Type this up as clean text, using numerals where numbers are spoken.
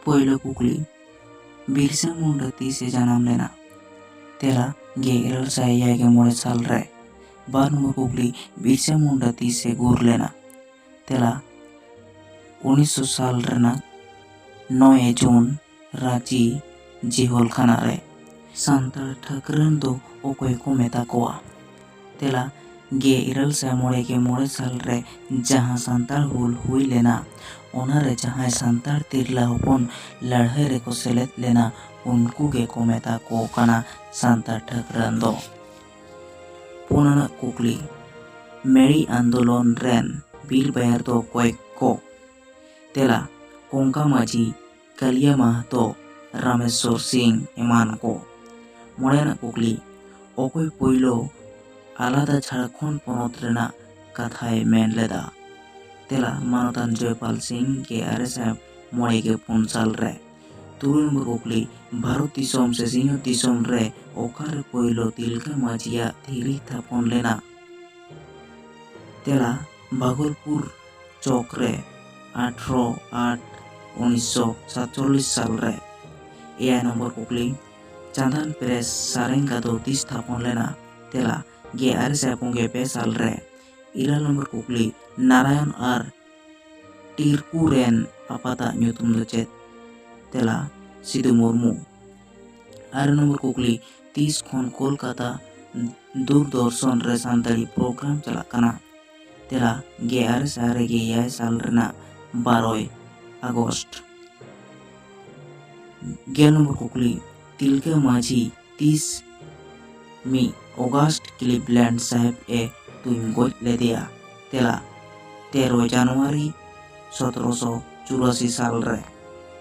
पहला कुकली बिरसा मुंडा तीसे जन्म लेना तेला 1959 साल रे। बार नंबर कुकली बिरसा मुंडा तीसे गुर लेना तेला 1900 साल रेना 9 जून रांची जिहोल खाना रे। सांताल ठाकरन दो ओकोय को मेता कोआ तेला 1999 साल रे जहां सांताल हुल हुई लेना ओना रे जहां सांताल तिरला हपन लड़ाई रे को सेलेद लेना उनको गे को मेता को काना सांताल ठाकरन दो। पुनाना कुकली मेरी आंदोलन रेन बिर बायर दो कोय को तेला कोंका माझी कालिया महतो रामेश्वर सिंह एमान को। मोड़ेना कुकली ओकोय पोइलो आलादा झारखंड पनत रेना कथाय मेन लेदा तेला मानतान जयपाल सिंह के आरएसएफ 9 साल रे। तुरुन नंबर कुकली भारत दिसोम से सिंह दिसोम रे ओकार पोइलो तिलका माझिया धीरी थापन लेना तेला भागलपुर चौक रे 18/8/1947 साल रे। 1 नंबर कुकली चांदान प्रेस सारेंगा दो स्थापन लेना तेला 2009 साल रे। 2 नंबर कुकली नारायण आर टिरकू रेन पापाता ᱧᱩᱛᱩᱢ ᱫᱚ ᱪᱮᱫ तेला सिधु मुर्मू। 3 नंबर कुकली 30 खन कोलकाता दूरदर्शन रे सानताड़ी प्रोग्राम चला कना तेला 1996 साल रेना 12 अगस्त। 11 नंबर कुकली तिलका माझी 30 अगस्त क्लिवलैंड साहेब ए तुम गोज लेदिया तेला 13 जनवरी 1784 साल रे।